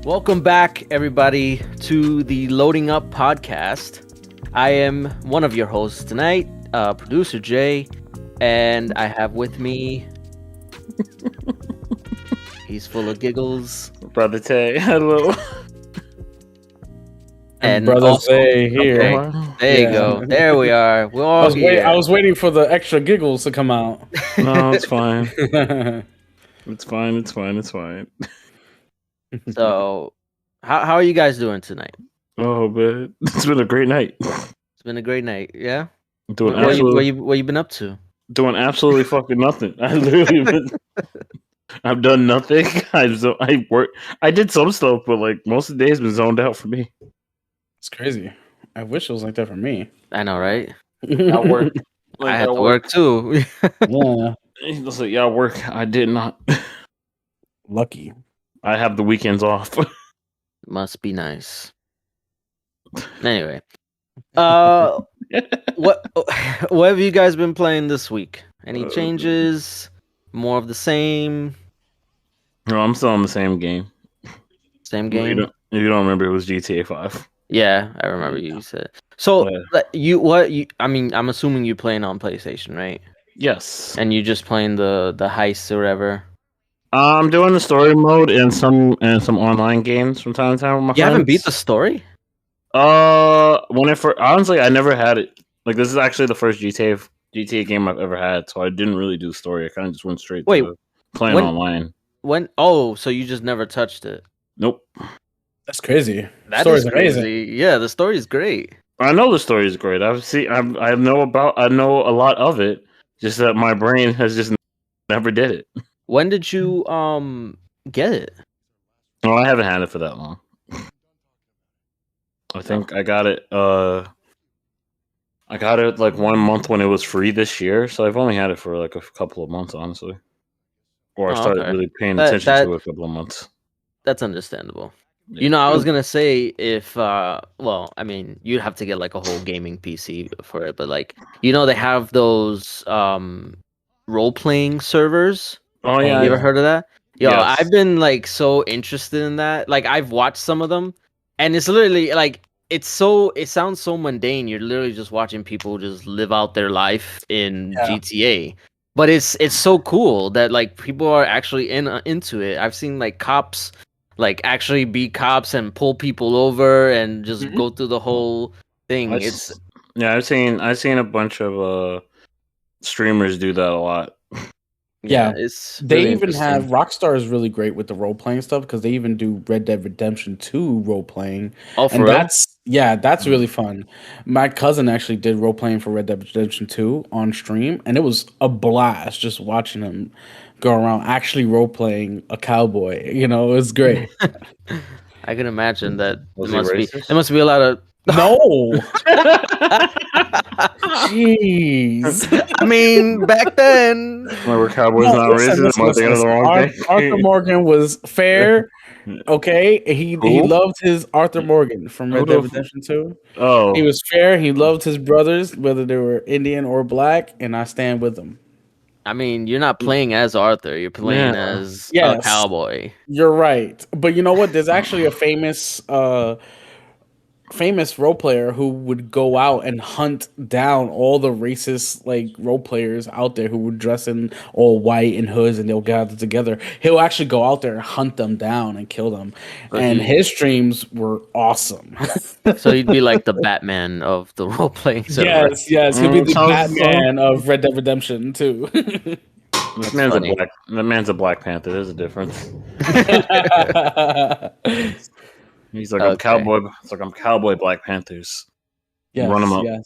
Welcome back, everybody, to the Loading Up podcast. I am one of your hosts tonight, producer Jay, and I have with me. He's full of giggles. Brother Tay, hello. And Brother also, Zay here. Okay, there you go. There we are. We're all here. I was waiting for the extra giggles to come out. No, it's fine. It's fine. So, how are you guys doing tonight? Oh, man. It's been a great night. It's been a great night. Yeah. Doing What you been up to? Doing absolutely fucking nothing. I've done nothing. I work. I did some stuff, but like most of the day's been zoned out for me. It's crazy. I wish it was like that for me. I know, right? I work. I had to work too. Yeah. It's like, y'all work. I did not. Lucky. I have the weekends off. Must be nice. Anyway, what have you guys been playing this week? Any changes? More of the same? No, I'm still on the same game. Same game. You don't remember it was GTA 5. Yeah, I remember you said. So I'm assuming you playing on PlayStation, right? Yes. And you just playing the heist or whatever. I'm doing the story mode and some online games from time to time with my friends. You haven't beat the story? Honestly, I never had it. Like, this is actually the first GTA game I've ever had, so I didn't really do story. I kind of just went straight to playing online. So you just never touched it? Nope. That's crazy. That is crazy. Amazing. Yeah, the story is great. I know the story is great. I know a lot of it. Just that my brain has just never did it. When did you get it? Well, I haven't had it for that long. I think I got it. I got it like 1 month when it was free this year, so I've only had it for like a couple of months, honestly. Or I started really paying attention to it a couple of months. That's understandable. Yeah. I was gonna say if you'd have to get like a whole gaming PC for it, but like they have those role playing servers. Oh yeah, you ever heard of that? Yo, yes. I've been like so interested in that. Like I've watched some of them, and it's literally like it sounds so mundane. You're literally just watching people just live out their life in GTA. But it's so cool that like people are actually into it. I've seen like cops like actually be cops and pull people over and just go through the whole thing. I've seen a bunch of streamers do that a lot. Yeah, they even have Rockstar is really great with the role playing stuff because they even do Red Dead Redemption 2 role playing. Oh, for real? That's really fun. My cousin actually did role playing for Red Dead Redemption 2 on stream, and it was a blast just watching him go around actually role playing a cowboy. It was great. I can imagine that there must be a lot of no. Jeez. I mean, back then. Were cowboys not racist? Am I thinking of the wrong thing? Arthur Morgan was fair. Okay, he loved his Arthur Morgan from Red Dead Redemption 2. Oh, he was fair. He loved his brothers, whether they were Indian or black, and I stand with him. I mean, you're not playing as Arthur. You're playing as a cowboy. You're right. But you know what? There's actually a famous role player who would go out and hunt down all the racist like role players out there who would dress in all white and hoods and they'll gather together. He'll actually go out there and hunt them down and kill them. And his streams were awesome. So he'd be like the Batman of the role playing server. Yes, he'll be the Batman of Red Dead Redemption too. That man's a Black Panther. There's a difference. He's like, I'm cowboy. It's like I'm cowboy Black Panthers. Yes, run them up. Yes.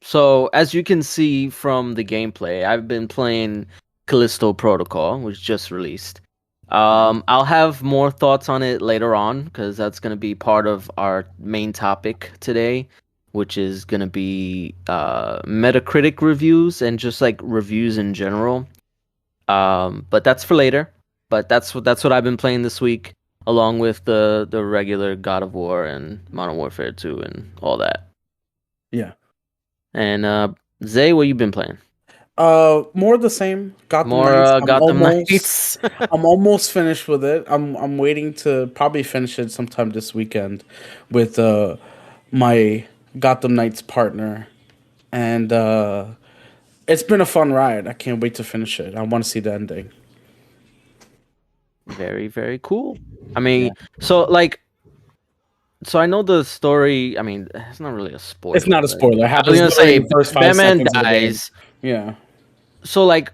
So as you can see from the gameplay, I've been playing Callisto Protocol, which just released. I'll have more thoughts on it later on because that's going to be part of our main topic today, which is going to be Metacritic reviews and just like reviews in general. But that's for later. But that's what I've been playing this week, along with the regular God of War and Modern Warfare 2 and all that. Yeah. And Zay, what you been playing? More of the same. Gotham More Knights. Gotham Knights. I'm almost finished with it. I'm waiting to probably finish it sometime this weekend with my Gotham Knights partner, and it's been a fun ride. I can't wait to finish it. I want to see the ending. Very, very cool. I mean, so like, so I know the story. I mean, it's not really a spoiler. It's not a spoiler. It I was happens gonna literally say in the first 5 Batman seconds of the game. dies. Yeah. So like,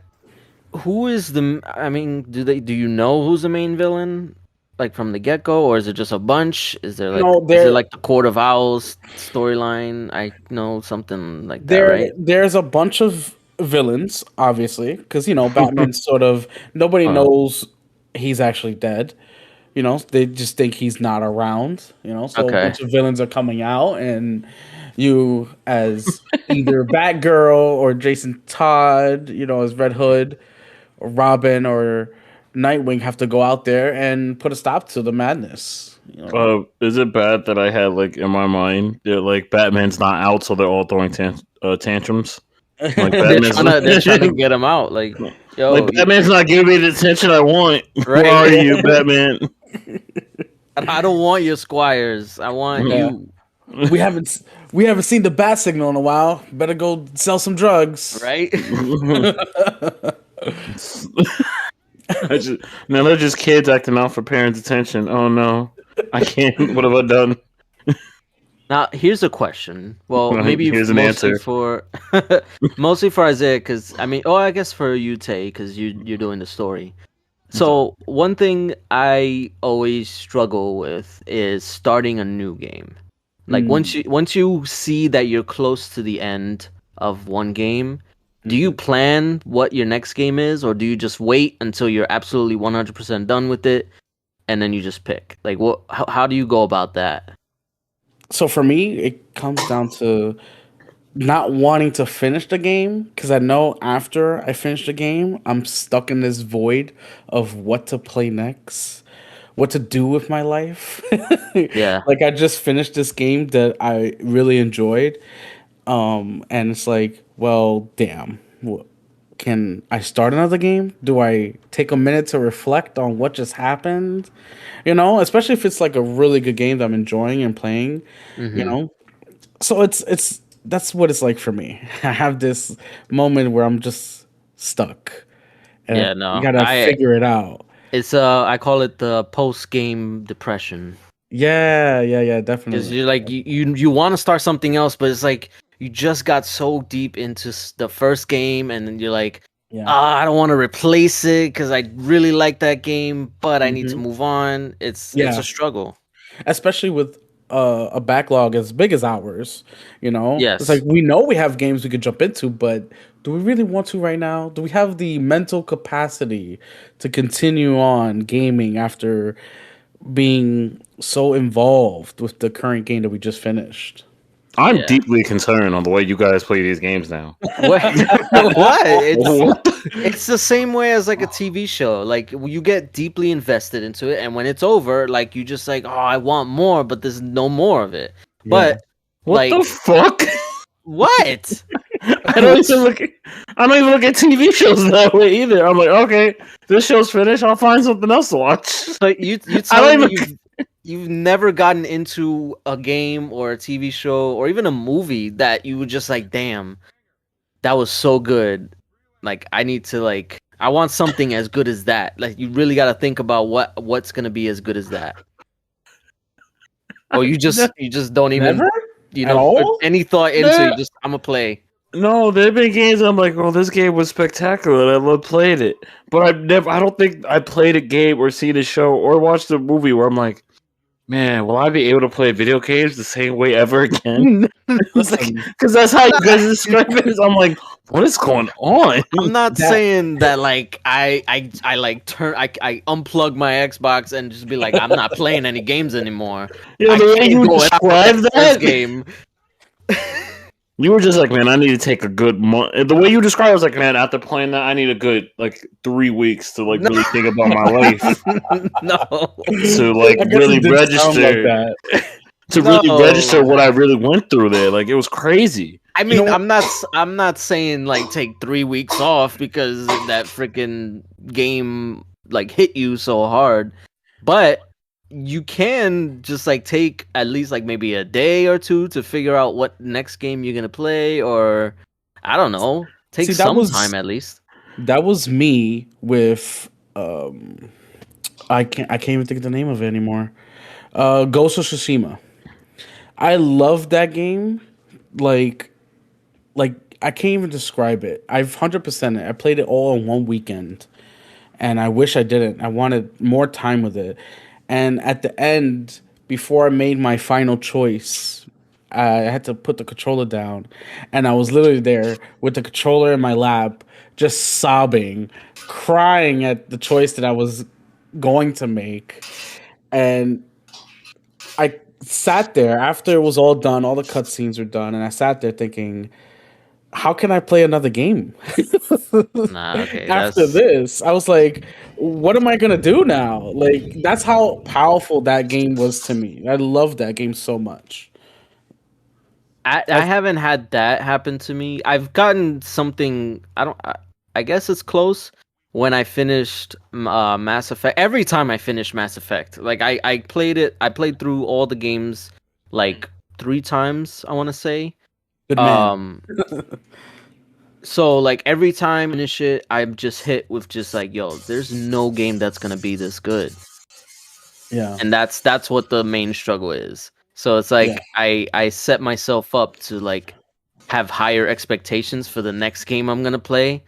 who is the? I mean, do you know who's the main villain? Like from the get go, or is it just a bunch? Is there like No, is it like the Court of Owls storyline? I know something like that, right? there's a bunch of villains, obviously, because Batman's sort of nobody knows he's actually dead. They just think he's not around. So a Okay. bunch of villains are coming out, and you as either Batgirl or Jason Todd, as Red Hood, or Robin or Nightwing have to go out there and put a stop to the madness. Is it bad that I had like in my mind that like Batman's not out, so they're all throwing tantrums? Like they're trying to get him out. Like, yo, like Batman's not giving me the attention I want. Right? Where are you, Batman? I don't want your squires. I want you. We haven't seen the bat signal in a while. Better go sell some drugs, right? Now they're just kids acting out for parents' attention. Oh no, I can't. What have I done? Now here's a question. Well, maybe here's an answer for mostly for Isaiah, because I mean, I guess for you, Tay, because you're doing the story. So one thing I always struggle with is starting a new game. Like once you see that you're close to the end of one game, do you plan what your next game is, or do you just wait until you're absolutely 100% done with it, and then you just pick? Like, how do you go about that? So for me, it comes down to not wanting to finish the game, because I know after I finish the game, I'm stuck in this void of what to play next, what to do with my life. Yeah. Like I just finished this game that I really enjoyed. And it's like, well, damn. Can I start another game? Do I take a minute to reflect on what just happened? Especially if it's like a really good game that I'm enjoying and playing, So it's that's what it's like for me. I have this moment where I'm just stuck. And you gotta figure it out. It's I call it the post game depression. Yeah, definitely. Because you're like you want to start something else, but it's like you just got so deep into the first game, and then you're like, I don't want to replace it because I really like that game, but I need to move on. It's a struggle, especially with a backlog as big as ours. Yes. It's like we know we have games we could jump into, but do we really want to right now? Do we have the mental capacity to continue on gaming after being so involved with the current game that we just finished? I'm deeply concerned on the way you guys play these games now. What? It's the same way as like a TV show. Like you get deeply invested into it, and when it's over, like you just like, I want more, but there's no more of it. Yeah. But what the fuck? What? I don't even look at TV shows that way either. I'm like, okay, this show's finished. I'll find something else to watch. So you tell me you've never gotten into a game or a TV show or even a movie that you were just like, damn, that was so good. Like I need to I want something as good as that. Like you really got to think about what's gonna be as good as that. Or you just don't even put any thought into it. I'm gonna play. No, there have been games I'm like, this game was spectacular and I love playing it. But I don't think I played a game or seen a show or watched a movie where I'm like, man, will I be able to play video games the same way ever again? Because that's how you guys describe it. I'm like, what is going on? I'm not saying that I unplug my Xbox and just be like, I'm not playing any games anymore. Yeah, the way you describe that game. You were just like, man, I need to take a good month. The way you described it was like, man, after playing that, I need a good 3 weeks to really think about my life. No, to really register. To really register what I really went through there. Like it was crazy. I mean, I'm not saying like take 3 weeks off because that freaking game like hit you so hard, but you can just like take at least like maybe a day or two to figure out what next game you're gonna play, or I don't know, take some time at least. That was me with I can't even think of the name of it anymore. Ghost of Tsushima. I love that game. Like I can't even describe it. I've 100% it. I played it all in one weekend, and I wish I didn't. I wanted more time with it. And at the end, before I made my final choice, I had to put the controller down, and I was literally there with the controller in my lap, just sobbing, crying at the choice that I was going to make. And I sat there after it was all done, all the cutscenes were done, and I sat there thinking, how can I play another game? Nah, okay, After this, I was like, what am I gonna do now? Like, that's how powerful that game was to me. I love that game so much. I haven't had that happen to me. I've gotten something. I guess it's close. When I finished Mass Effect, every time I finish Mass Effect, like I played it. I played through all the games like 3 times. I want to say. Good man. So like every time I finish it, I'm just hit with just like, yo, there's no game that's gonna be this good. Yeah. And that's what the main struggle is. So it's like I set myself up to like have higher expectations for the next game I'm gonna play,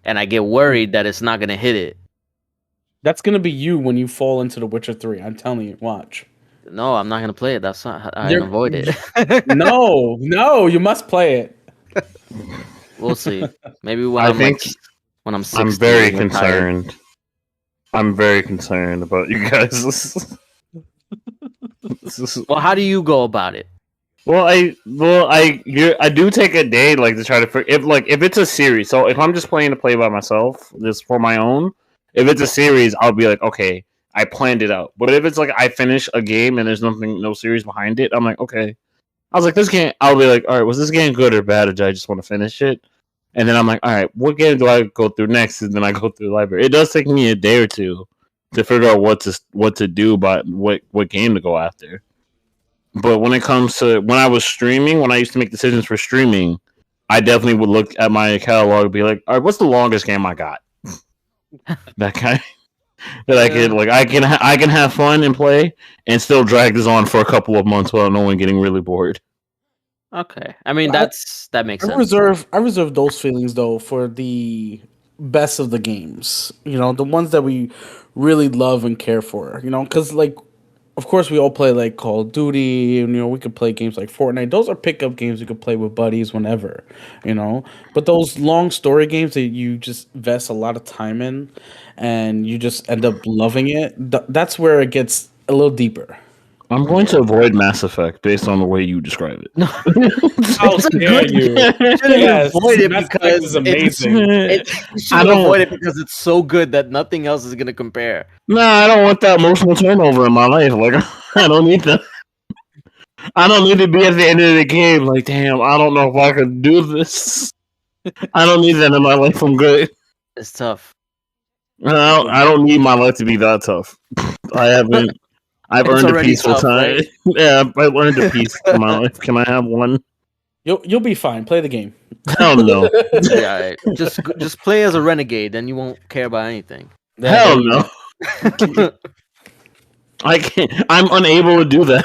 and I get worried that it's not gonna hit it. That's gonna be you when you fall into The Witcher 3. I'm telling you, watch. No, I'm not gonna play it. That's not. I avoid it. No, you must play it. We'll see. Maybe when I'm 60. I'm very concerned. I'm very concerned about you guys. Well, how do you go about it? Well, I do take a day like to try to if it's a series. So if I'm just playing to play by myself, just for my own, if it's a series, I'll be like, okay, I planned it out. But if it's like I finish a game and there's no series behind it, I'm like, okay. I was like, this game. I'll be like, all right, was this game good or bad, or did I just want to finish it? And then I'm like, all right, what game do I go through next? And then I go through the library. It does take me a day or two to figure out what to do, but what game to go after. But when it comes to when I was streaming, when I used to make decisions for streaming, I definitely would look at my catalog and be like, all right, what's the longest game I got? That kind that I can like I can have fun and play and still drag this on for a couple of months without no one getting really bored. Okay, I mean that makes sense. I reserve those feelings though for the best of the games. You know, the ones that we really love and care for. You know, because like, of course, we all play like Call of Duty, and you know, we could play games like Fortnite. Those are pickup games you could play with buddies whenever. You know, but those long story games that you just invest a lot of time in, and you just end up loving it. That's where it gets a little deeper. I'm going to avoid Mass Effect based on the way you describe it. No. How dare you? Yes, avoid it because it's amazing. I don't avoid it because it's so good that nothing else is going to compare. Nah, I don't want that emotional turnover in my life. Like, I don't need that. I don't need to be at the end of the game. Like, damn, I don't know if I could do this. I don't need that in my life. I'm good. It's tough. I don't need my life to be that tough. I haven't. I've earned a peaceful time. Right? Yeah, I've earned a peace in my life. Can I have one? You'll be fine. Play the game. Hell no. Yeah, just play as a renegade, then you won't care about anything. Hell no. I can't. I'm unable to do that.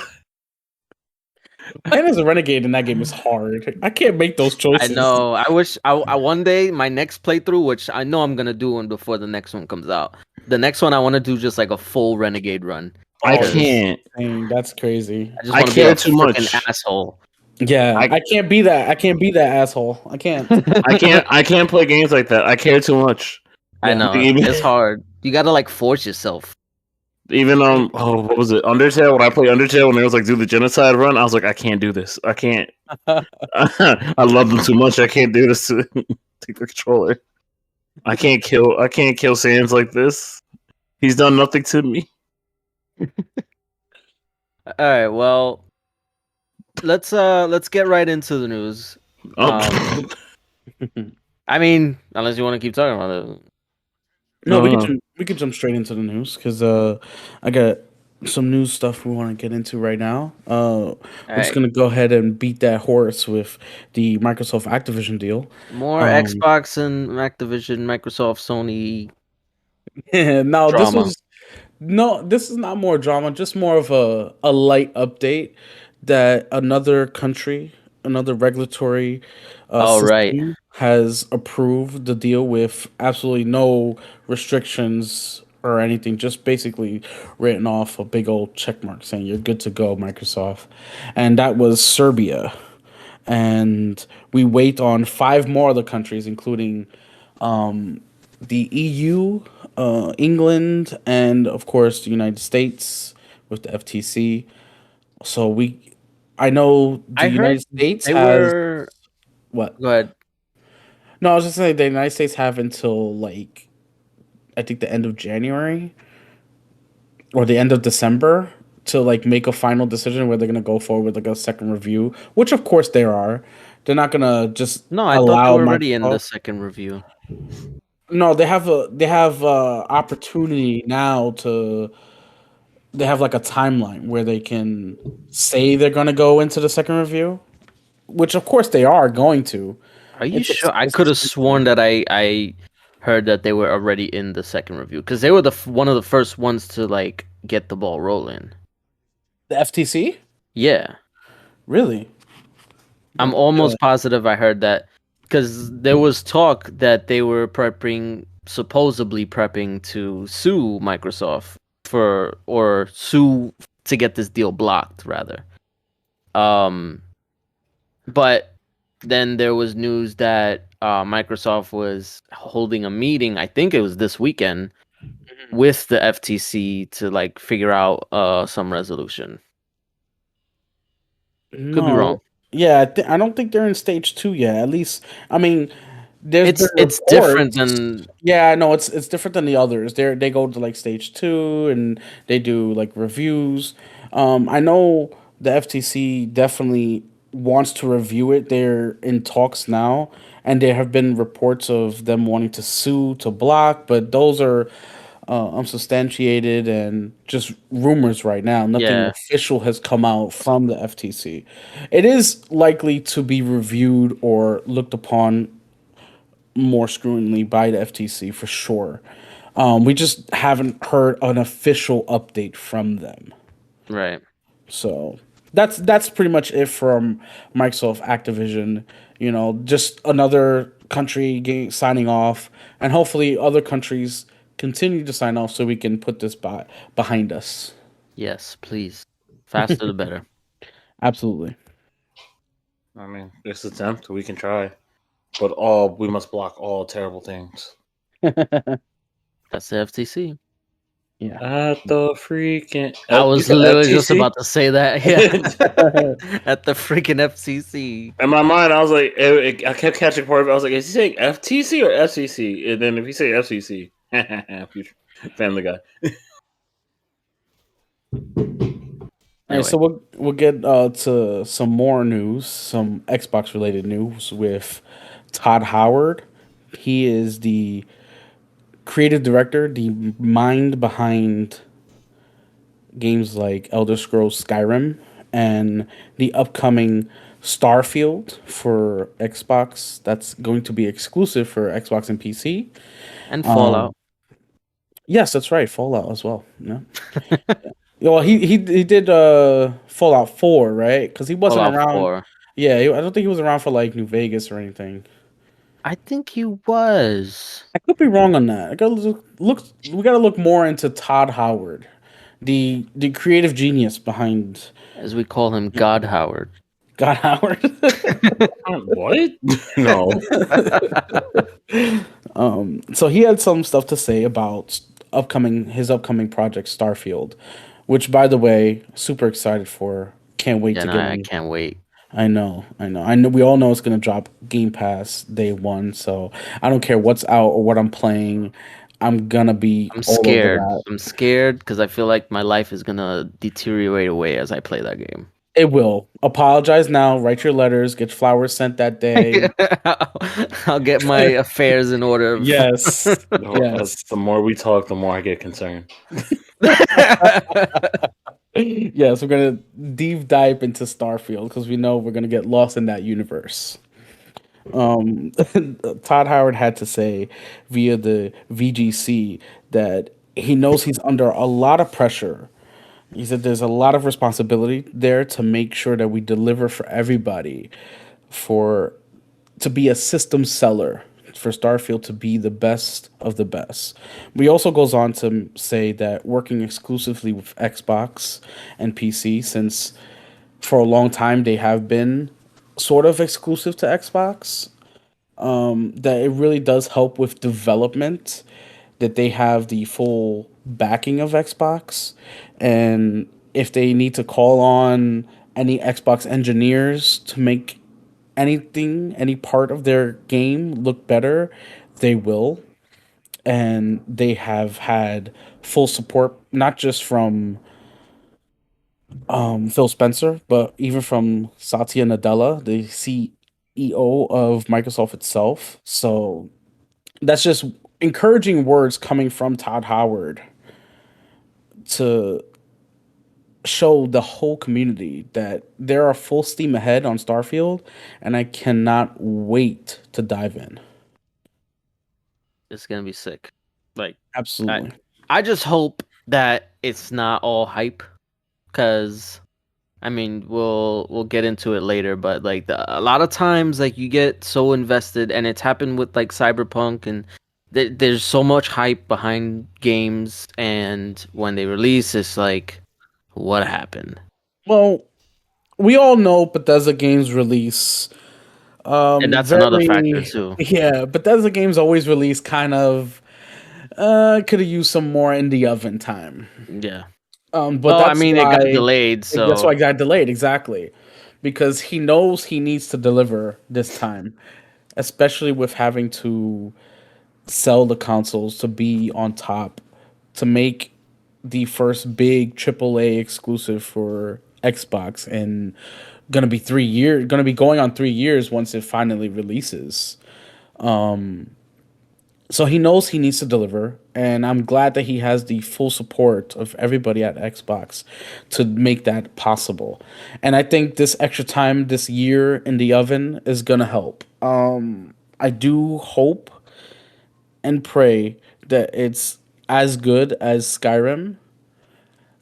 Playing as a renegade in that game is hard. I can't make those choices. I know. I wish I one day my next playthrough, which I know I'm gonna do one before the next one comes out. The next one I want to do just like a full renegade run. I can't. Dang, that's crazy. I just want to be a too much asshole. Yeah, I can't be that. I can't be that asshole. I can't. I can't play games like that. I care too much. I know. It's hard. You gotta like force yourself. Even what was it? Undertale. When I played Undertale, when it was like do the genocide run, I was like, I can't do this. I can't. I love them too much. I can't do this to take the controller. I can't kill Sans like this. He's done nothing to me. All right, well, let's get right into the news. I mean, unless you want to keep talking about it. No, we could jump straight into the news because I got some news stuff we want to get into right now. We're just gonna go ahead and beat that horse with the Microsoft Activision deal. More Xbox and Activision, Microsoft, Sony. No, drama. This is not more drama, just more of a light update that another country, another regulatory system has approved the deal with absolutely no restrictions or anything, just basically written off a big old check mark saying you're good to go, Microsoft. And that was Serbia. And we wait on 5 more other countries, including the EU, England, and of course the United States with the FTC. So I know the United States has what? Go ahead. No, I was just saying the United States have until like I think the end of January or the end of December to like make a final decision where they're gonna go forward with like a second review, which of course there are. They're not gonna just I thought they were already in the second review. No, they have opportunity now to. They have like a timeline where they can say they're going to go into the second review, which of course they are going to. Are you sure? I could have sworn that I heard that they were already in the second review because they were one of the first ones to like get the ball rolling. The FTC? Yeah. Really? I'm almost positive I heard that because there was talk that they were supposedly prepping to sue Microsoft or sue to get this deal blocked rather. But then there was news that Microsoft was holding a meeting, I think it was this weekend, with the FTC to like figure out some resolution. Could be wrong. Yeah, I don't think they're in stage 2 yet. At least, I mean, it's different than no, it's different than the others. They go to like stage 2 and they do like reviews. I know the FTC definitely wants to review it. They're in talks now, and there have been reports of them wanting to sue to block, but those are unsubstantiated and just rumors right now. Nothing official has come out from the FTC. It is likely to be reviewed or looked upon more scrutiny by the FTC for sure. We just haven't heard an official update from them. Right. So that's pretty much it from Microsoft Activision. You know, just another country signing off, and hopefully other countries continue to sign off so we can put this behind us. Yes, please. Faster the better. Absolutely. I mean, this attempt we can try, but we must block all terrible things. That's the FTC. Yeah. At the freaking. I was literally just about to say that. Yeah. At the freaking FCC. In my mind, I was like, I kept catching part of it. I was like, is he saying FTC or FCC? And then if he say FCC, Family Guy. All right, so we'll get to some more news, some Xbox related news with Todd Howard. He is the creative director, the mind behind games like Elder Scrolls Skyrim and the upcoming Starfield for Xbox. That's going to be exclusive for Xbox and PC. And Fallout. Yes, that's right. Fallout as well. Yeah. Well, he did Fallout 4, right? Because he wasn't Fallout around. 4. Yeah, I don't think he was around for like New Vegas or anything. I think he was. I could be wrong on that. We gotta look more into Todd Howard, the creative genius behind, as we call him, God Howard. God Howard. What? No. So he had some stuff to say about his upcoming project Starfield, which, by the way, super excited for. Can't wait to get. I can't wait. I know. We all know it's gonna drop Game Pass day 1, so I don't care what's out or what I'm playing. I'm gonna be. I'm scared. I'm scared because I feel like my life is gonna deteriorate away as I play that game. It will. Apologize now. Write your letters. Get flowers sent that day. I'll get my affairs in order. Yes. Yes. The more we talk, the more I get concerned. Yes, we're gonna deep dive into Starfield because we know we're gonna get lost in that universe. Um, Todd Howard had to say via the VGC that he knows he's under a lot of pressure. He said there's a lot of responsibility there to make sure that we deliver for everybody, for to be a system seller, for Starfield to be the best of the best. But he also goes on to say that working exclusively with Xbox and PC, since for a long time they have been sort of exclusive to Xbox, that it really does help with development, that they have the full backing of Xbox. And if they need to call on any Xbox engineers to make any part of their game look better, they will. And they have had full support, not just from Phil Spencer, but even from Satya Nadella, the CEO of Microsoft itself. So that's just encouraging words coming from Todd Howard to show the whole community that they are full steam ahead on Starfield, and I cannot wait to dive in. It's gonna be sick. Like, Absolutely. I just hope that it's not all hype, because I mean we'll get into it later, but like a lot of times like you get so invested, and it's happened with like Cyberpunk, and there's so much hype behind games, and when they release, it's like, what happened? Well, we all know Bethesda games release And that's another factor very too. yeah, Bethesda games always release kind of could have used some more in the oven time. Yeah. But I mean, it got delayed, that's why so it got delayed, exactly. Because he knows he needs to deliver this time, especially with having to sell the consoles to be on top, to make the first big AAA exclusive for Xbox, and gonna be going on 3 years once it finally releases. So he knows he needs to deliver, and I'm glad that he has the full support of everybody at Xbox to make that possible. And I think this extra time, this year in the oven, is gonna help. I do hope and pray that it's as good as Skyrim,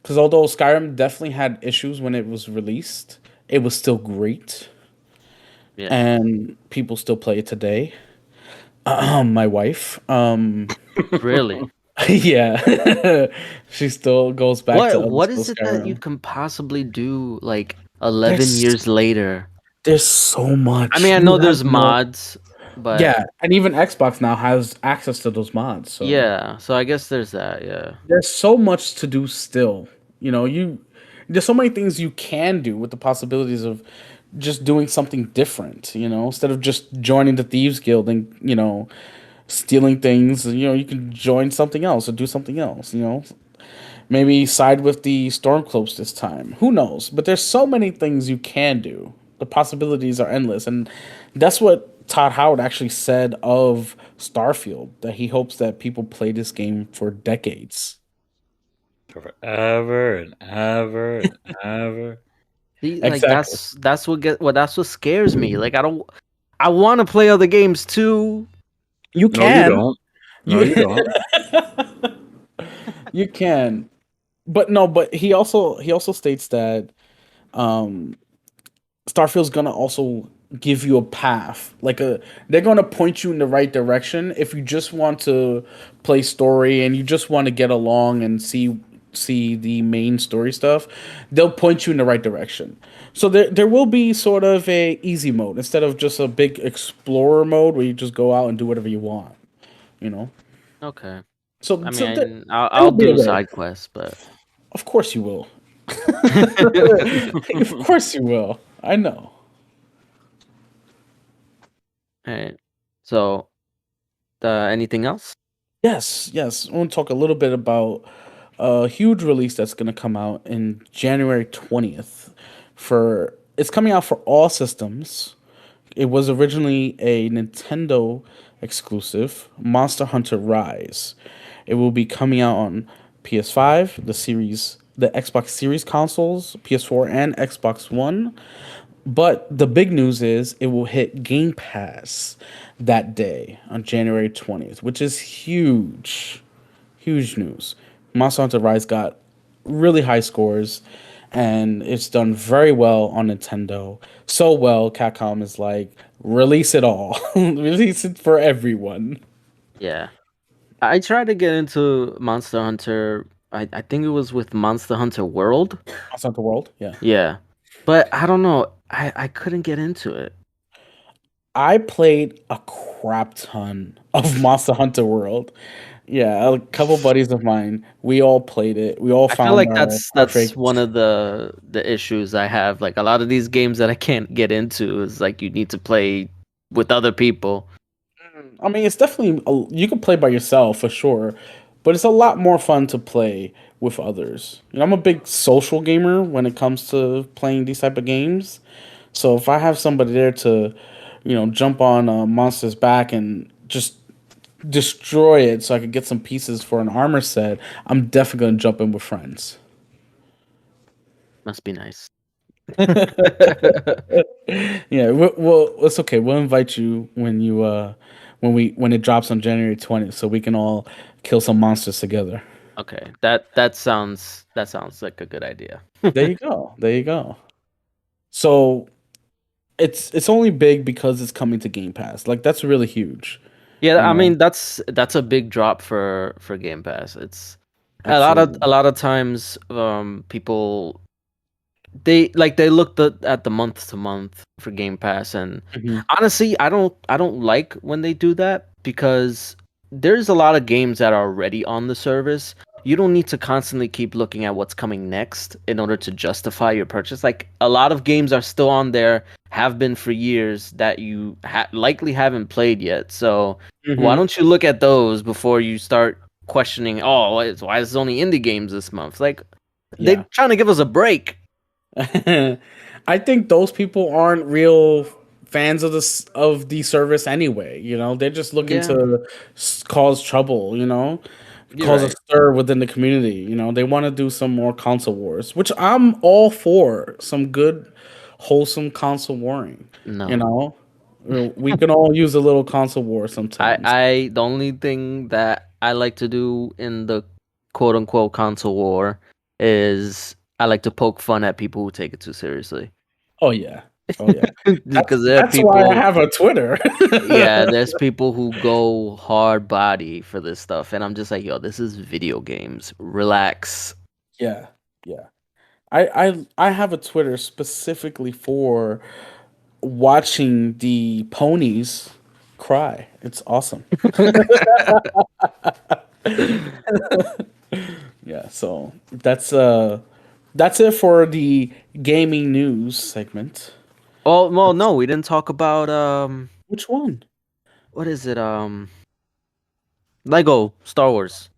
because although Skyrim definitely had issues when it was released, it was still great, yeah. and people still play it today. My wife, Really? yeah, she still goes back to old What school is it that you Skyrim. can possibly do like 11 There's years later? there's so I much mean, I you know have there's no. mods, but Yeah, and even Xbox now has access to those mods. So yeah, so I guess there's that, yeah. there's so much to do still. There's so many things you can do with the possibilities of just doing something different. Instead of just joining the Thieves Guild and stealing things. You can join something else or do something else. Maybe side with the Stormcloaks this time. Who knows? But there's so many things you can do. The possibilities are endless, and that's what Todd Howard actually said of Starfield. That he hopes that people play this game for decades. Forever and ever and ever. See, like Exactly. that's what scares me. Like I want to play other games too. You No, you can. don't. No, You you don't. you can. But no, but he also states that um Starfield's gonna also give you a path. They're gonna point you in the right direction if you just want to play story and you just want to get along and see the main story stuff. They'll point you in the right direction. So there will be sort of a easy mode instead of just a big explorer mode where you just go out and do whatever you want. You know. Okay. So I so there, mean, there will I'll be a do way. side quests, but Of course you will. Of course you will. I know. all right. So, anything else? Yes, yes. I want to talk a little bit about a huge release that's going to come out in January 20th for it's coming out for all systems. It was originally a Nintendo exclusive, Monster Hunter Rise. It will be coming out on PS5, the Xbox Series consoles, PS4 and Xbox One. But the big news is it will hit Game Pass that day on January 20th, which is huge. Huge news. Monster Hunter Rise got really high scores and it's done very well on Nintendo. So well, Capcom is like, release it all. Release it for everyone. Yeah. I tried to get into Monster Hunter. I think it was with Monster Hunter World. Monster Hunter World, yeah. Yeah. But I don't know. I couldn't get into it. I played a crap ton of Monster Hunter World. Yeah, a couple buddies of mine, we all played it. We all I feel found like our that's perfect. one of the issues I have. Like a lot of these games that I can't get into is like you need to play with other people. I mean, it's definitely you can play by yourself for sure, but it's a lot more fun to play with others. You know, I'm a big social gamer when it comes to playing these type of games. So if I have somebody there to, jump on a monster's back and just destroy it, so I could get some pieces for an armor set, I'm definitely gonna jump in with friends. Must be nice. Yeah, well, it's okay. We'll invite you when it drops on January 20th, so we can all kill some monsters together. Okay, that sounds like a good idea. There you go. There you go. So it's only big because it's coming to Game Pass. Like that's really huge. Yeah, You I know, mean that's a big drop for Game Pass. It's absolutely. a lot of times people they look at the month to month for Game Pass, and Mhm. honestly I don't like when they do that because there's a lot of games that are already on the service. You don't need to constantly keep looking at what's coming next in order to justify your purchase. Like a lot of games are still on there, have been for years that you likely haven't played yet. So why Mhm. don't you look at those before you start questioning? Oh, why is it only indie games this month? Like Yeah. they're trying to give us a break. I think those people aren't real fans of the service anyway. They're just looking Yeah, to cause trouble. you're Cause a right. stir within the community. They want to do some more console wars, which I'm all for. Some good, wholesome console warring. You No. know, we can all use a little console war sometimes. The only thing that I like to do in the quote unquote console war is I like to poke fun at people who take it too seriously. Oh yeah, oh yeah. That's Because there are that's why I people, have a Twitter. yeah, there's people who go hard body for this stuff, and I'm just like, yo, this is video games. Relax. Yeah, yeah. I have a Twitter specifically for watching the ponies cry. It's awesome. Yeah, so that's it for the gaming news segment. Oh, well, no, we didn't talk about Which one? what is it? Lego Star Wars.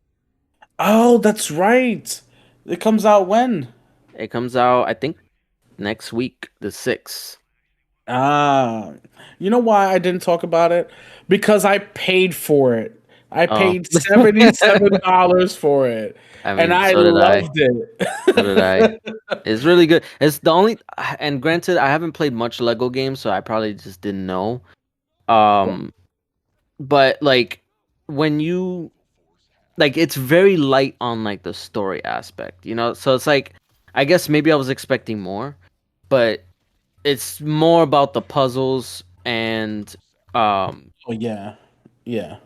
Oh, that's right. It comes out when? It comes out, I think, next week, the 6th. Ah, you know why I didn't talk about it? Because I paid for it. I Oh. paid $77 for it, I and mean, I so did I. loved it. So did I. It's really good. It's the only, and granted, I haven't played much Lego games, so I probably just didn't know. Um, but like when you like, it's very light on like the story aspect, you know. So it's like, I guess maybe I was expecting more, but it's more about the puzzles and Oh yeah, yeah.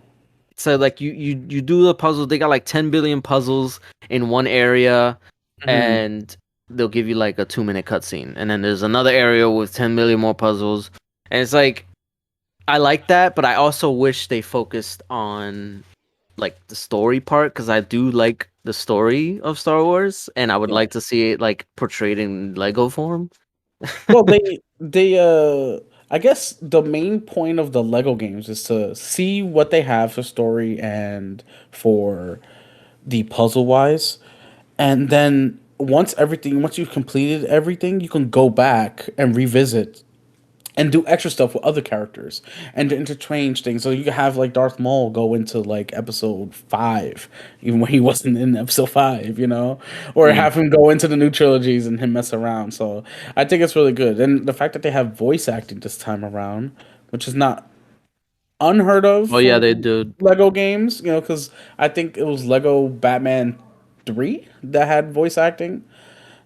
so like you do the puzzle. They got like 10 billion puzzles in one area, Mhm. and they'll give you like a 2-minute cutscene, and then there's another area with 10 million more puzzles, and it's like I like that, but I also wish they focused on like the story part because I do like the story of Star Wars, and I would Yeah. like to see it like portrayed in Lego form. Well, they I guess the main point of the Lego games is to see what they have for story and for the puzzle wise, and then once you've completed everything, you can go back and revisit and do extra stuff with other characters and to interchange things. So you can have like Darth Maul go into like episode 5, even when he wasn't in episode 5, or have him go into the new trilogies and him mess around. So I think it's really good. And the fact that they have voice acting this time around, which is not unheard of Oh yeah, for they do. Lego games, because I think it was Lego Batman 3 that had voice acting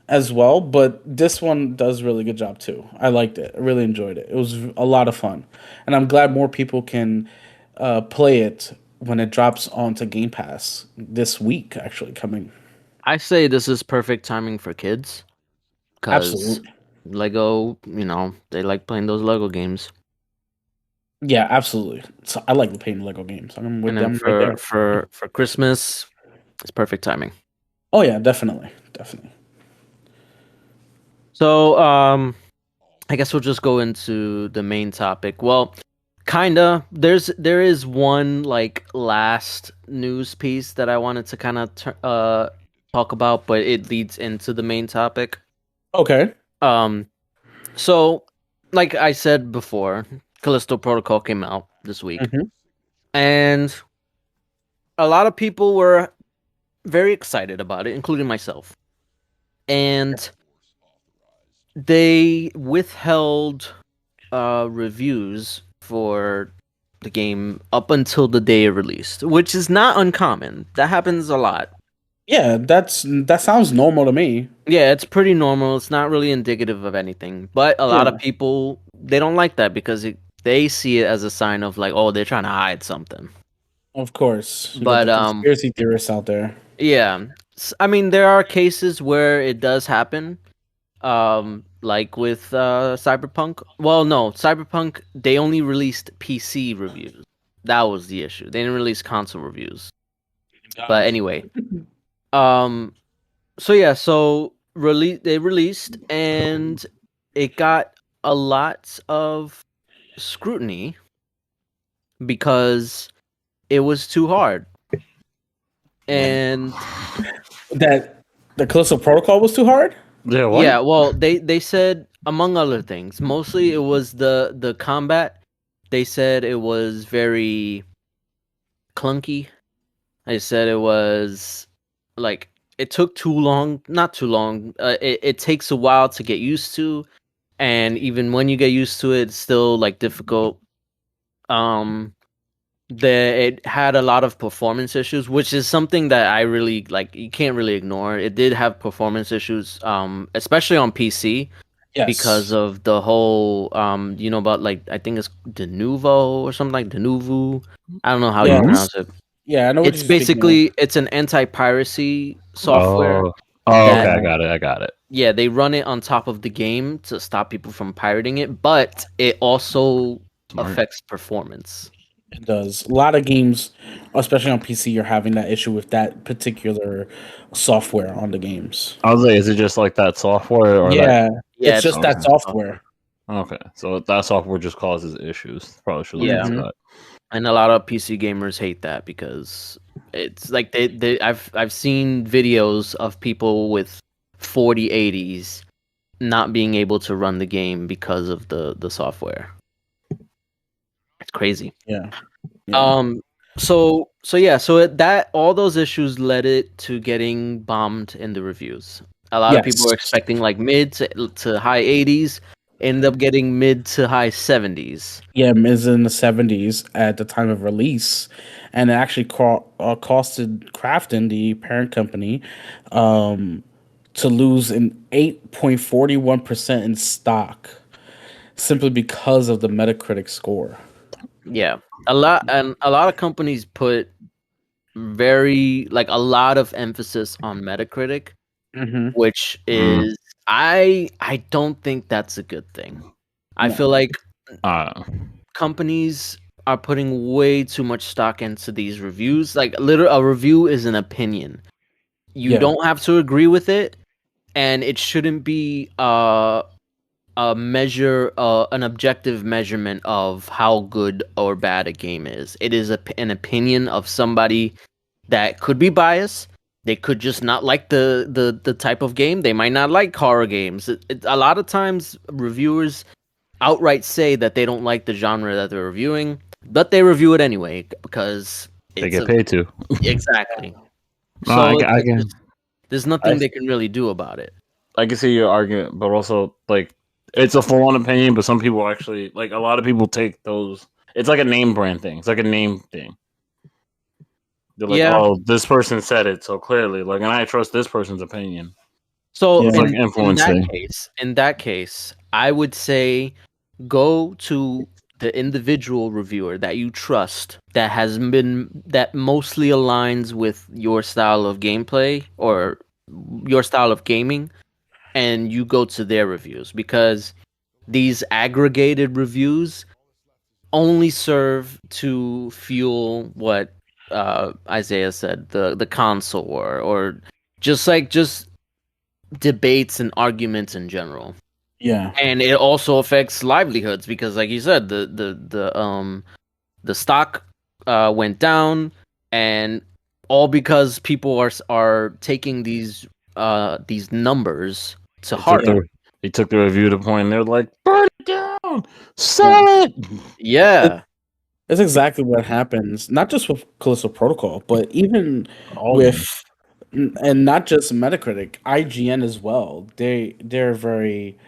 as well, but this one does really good job too. I liked it. I really enjoyed it. It was a lot of fun, and I'm glad more people can play it when it drops onto Game Pass this week. Actually, coming. I say this is perfect timing for kids because Absolutely. Lego, they like playing those Lego games. Yeah, absolutely. So I like playing Lego games. I'm with And then them right there. for Christmas, it's perfect timing. Oh yeah, definitely. So, I guess we'll just go into the main topic. Well, kinda. There is one like last news piece that I wanted to kind of talk about, but it leads into the main topic. Okay. So like I said before, Callisto Protocol came out this week, and a lot of people were very excited about it, including myself. And they withheld reviews for the game up until the day it released, which is not uncommon. That happens a lot. Yeah, that sounds normal to me. Yeah, it's pretty normal. It's not really indicative of anything. But a lot of people, they don't like that because they see it as a sign of like, oh, they're trying to hide something. Of course. You But got the conspiracy theorists out there. Yeah. I mean, there are cases where it does happen. Like with Cyberpunk. Well, no, Cyberpunk, they only released PC reviews. That was the issue. They didn't release console reviews. But anyway, so yeah, they released and it got a lot of scrutiny because it was too hard. And that the Callisto Protocol was too hard? Yeah, what? Yeah, well, they said among other things. Mostly it was the combat. They said it was very clunky. They said it was like it took too long, not too long. It takes a while to get used to, and even when you get used to it, it's still like difficult. It had a lot of performance issues, which is something that I really like. You can't really ignore. It did have performance issues, especially on PC, because of the whole, about like I think it's de Nouveau or something like de Nouveau. I don't know how you pronounce it. Yeah, I know. It's basically it's an anti-piracy software. Okay, I got it. Yeah, they run it on top of the game to stop people from pirating it, but it also affects performance. It does. A lot of games, especially on PC, you're having that issue with that particular software on the games. I was like, is it just like that software? Or it's just that software. Okay, so that software just causes issues. Probably should look into that. And a lot of PC gamers hate that because it's like I've seen videos of people with 4080s not being able to run the game because of the software. It's crazy. Yeah. So that all those issues led it to getting bombed in the reviews. A lot of people were expecting like mid to high 80s, ended up getting mid to high 70s. Yeah, is in the 70s at the time of release, and it actually costed Krafton, the parent company, to lose an 8.41% in stock simply because of the Metacritic score. Yeah, a lot of companies put a lot of emphasis on Metacritic, which is I don't think that's a good thing. I feel like companies are putting way too much stock into these reviews. Like a review is an opinion. You don't have to agree with it, and it shouldn't be a measure, an objective measurement of how good or bad a game is. It is an opinion of somebody that could be biased, They could just not like the type of game. They might not like horror games. A lot of times, reviewers outright say that they don't like the genre that they're reviewing, but they review it anyway because they get paid to. Exactly. No, So there's nothing they can really do about it. I can see your argument, but also like it's a full-on opinion. But some people actually like a lot of people take those. It's like a name brand thing. It's like a name thing. They're like, oh, this person said it so clearly, like, and I trust this person's opinion. So in that case, I would say go to the individual reviewer that you trust that mostly aligns with your style of gameplay or your style of gaming, and you go to their reviews, because these aggregated reviews only serve to fuel what Isaiah said, the console war, or just debates and arguments in general. Yeah. And it also affects livelihoods because, like you said, the stock went down, and all because people are taking these numbers to heart. They took the review to point, and they're like, burn it down, sell it. Yeah. That's exactly what happens, not just with Callisto Protocol, but even with, and not just Metacritic, IGN as well. They're very,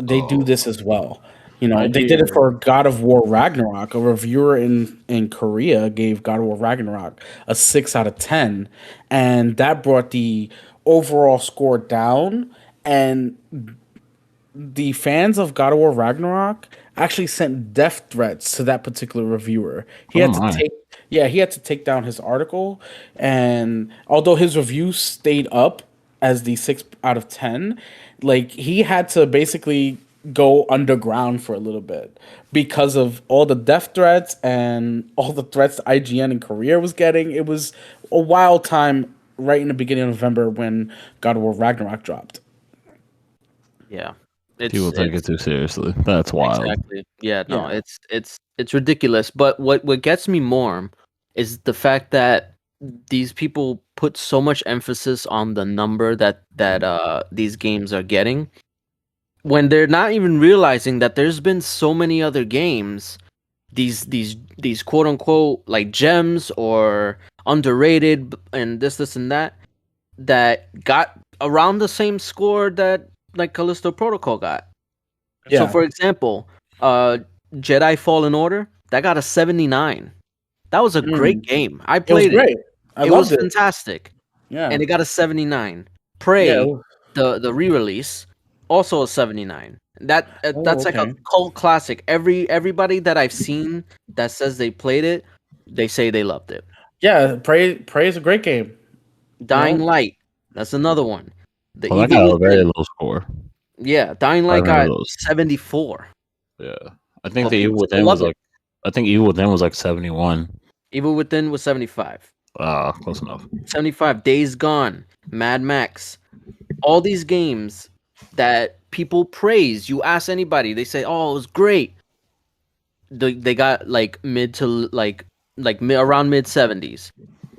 they do this as well. You know, they did it for God of War Ragnarok. A reviewer in Korea gave God of War Ragnarok a 6 out of 10, and that brought the overall score down. And the fans of God of War Ragnarok actually sent death threats to that particular reviewer. He had to take down his article, and although his review stayed up as the 6 out of 10, like he had to basically go underground for a little bit because of all the death threats and all the threats IGN in Korea was getting. It was a wild time right in the beginning of November when God of War Ragnarok dropped. Yeah. People take it too seriously. That's wild. Exactly. Yeah, no, it's ridiculous. But what gets me more is the fact that these people put so much emphasis on the number that these games are getting, when they're not even realizing that there's been so many other games, these quote unquote like gems or underrated and this and that got around the same score that like Callisto Protocol got. Yeah. So for example, Jedi Fallen Order, that got a 79. That was a great game. I played it. It was fantastic. Yeah. And it got a 79. Prey, the re-release, also a 79. That's like a cult classic. Everybody that I've seen that says they played it, they say they loved it. Yeah, Prey is a great game. Dying Light, that's another one. I got a very low score. Yeah, Dying Light got 74. Yeah, I think the Evil Within was like, I think Evil Within was like 71. Evil Within was 75. Close enough. 75. Days Gone, Mad Max, all these games that people praise. You ask anybody, they say, "Oh, it was great." They got like mid to like around mid 70s.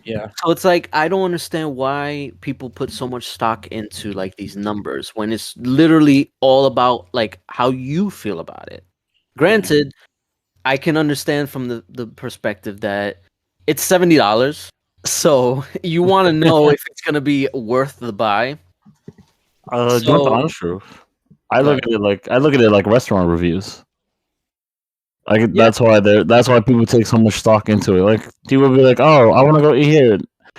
Yeah. So it's like, I don't understand why people put so much stock into like these numbers when it's literally all about like how you feel about it. Granted, I can understand from the perspective that it's $70. So you want to know if it's going to be worth the buy. Honest truth. I look at it like restaurant reviews. Like that's why people take so much stock into it. Like people will be like, "Oh, I want to go eat here."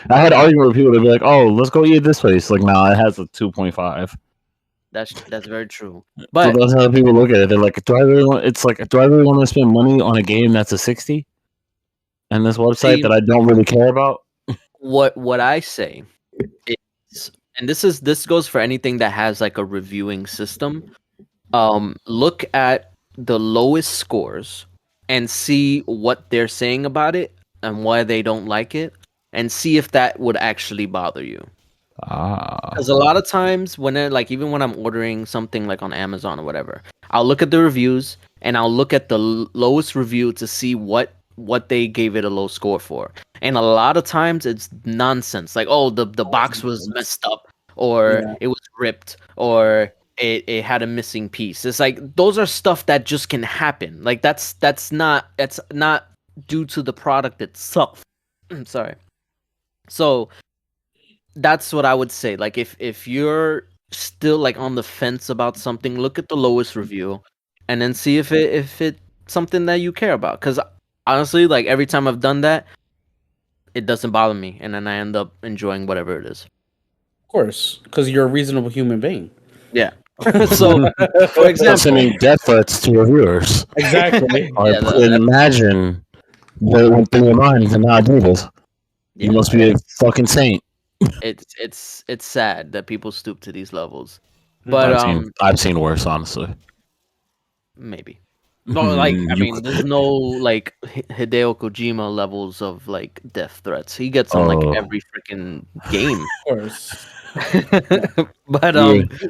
I had argument with people. They'd be like, "Oh, let's go eat at this place." Like, nah, it has a 2.5. That's very true. But so that's how people look at it. They're like, "Do I really want?" It's like, "Do I really want to spend money on a game that's a 60?" And this website that I don't really care about. What I say is, and this goes for anything that has like a reviewing system. Look at the lowest scores and see what they're saying about it and why they don't like it, and see if that would actually bother you. Because a lot of times even when I'm ordering something like on Amazon or whatever, I'll look at the reviews and I'll look at the lowest review to see what what they gave it a low score for. And a lot of times it's nonsense. Like, oh, the box was messed up, or it was ripped, or it had a missing piece. It's like those are stuff that just can happen. Like that's not due to the product itself. Sorry. So that's what I would say. Like if you're still like on the fence about something, look at the lowest review and then see if it's something that you care about. Because honestly, like every time I've done that, it doesn't bother me, and then I end up enjoying whatever it is. Of course, because you're a reasonable human being. Yeah. So, for example, sending death threats to your viewers. Exactly. Imagine what went through your mind to not do this. You must be a fucking saint. It's sad that people stoop to these levels, but I've seen worse, honestly. Maybe. No, like I mean, there's no like Hideo Kojima levels of like death threats. He gets them like every freaking game. Of course. But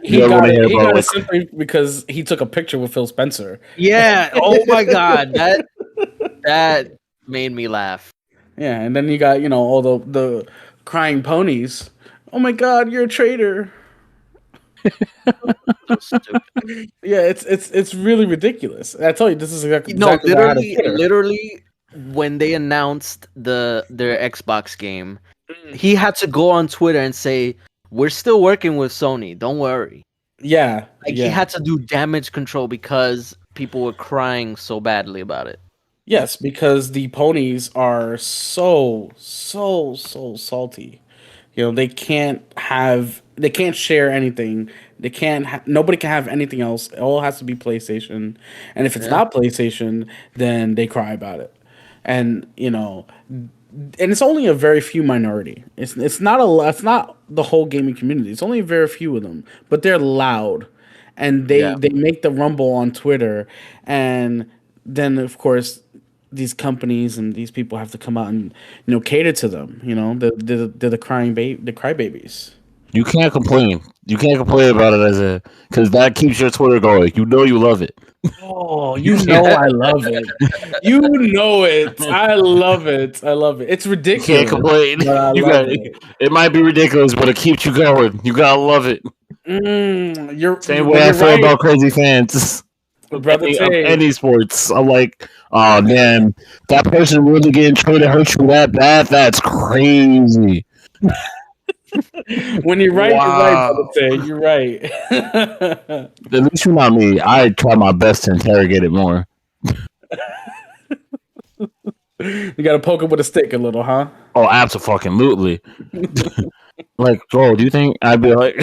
he got it simply because he took a picture with Phil Spencer. Yeah. Oh my god, that made me laugh. Yeah, and then you got all the crying ponies. Oh my god, you're a traitor. So yeah, it's really ridiculous. I tell you, this is exactly literally when they announced their Xbox game, he had to go on Twitter and say, "We're still working with Sony. Don't worry." Yeah, he had to do damage control because people were crying so badly about it. Yes, because the ponies are so salty. They can't share anything. Nobody can have anything else. It all has to be PlayStation. And if it's not PlayStation, then they cry about it. And it's only a very few minority. It's not the whole gaming community. It's only a very few of them, but they're loud, and they make the rumble on Twitter, and then of course these companies and these people have to come out and cater to them. They're the crybabies. You can't complain. You can't complain about it because that keeps your Twitter going. You love it. Oh, I love it. You know it. I love it. I love it. It's ridiculous. You can't complain. It might be ridiculous, but it keeps you going. You gotta love it. Same way I feel about crazy fans. Any sports. I'm like, oh man, that person really getting trying to hurt you that bad? That's crazy. When you're right, you're right. At least you're not me. I try my best to interrogate it more. You gotta poke it with a stick a little, huh? Oh, absolutely. Like, bro, do you think I'd be like,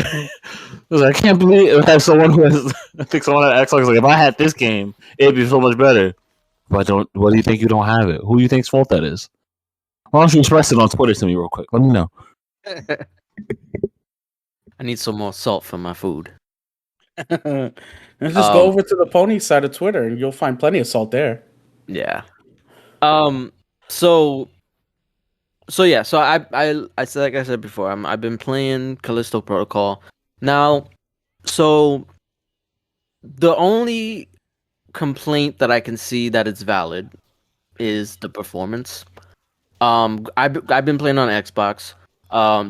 I can't believe I have someone who has, I think someone at Xbox, like, if I had this game, it'd be so much better. But what do you think you don't have it? Who do you think's fault that is? Why don't you express it on Twitter to me real quick? Let me know. I need some more salt for my food. And just go over to the pony side of Twitter and you'll find plenty of salt there. Yeah. So I said, like I said before, I've been playing Callisto Protocol. Now, so the only complaint that I can see that it's valid is the performance. I've been playing on Xbox.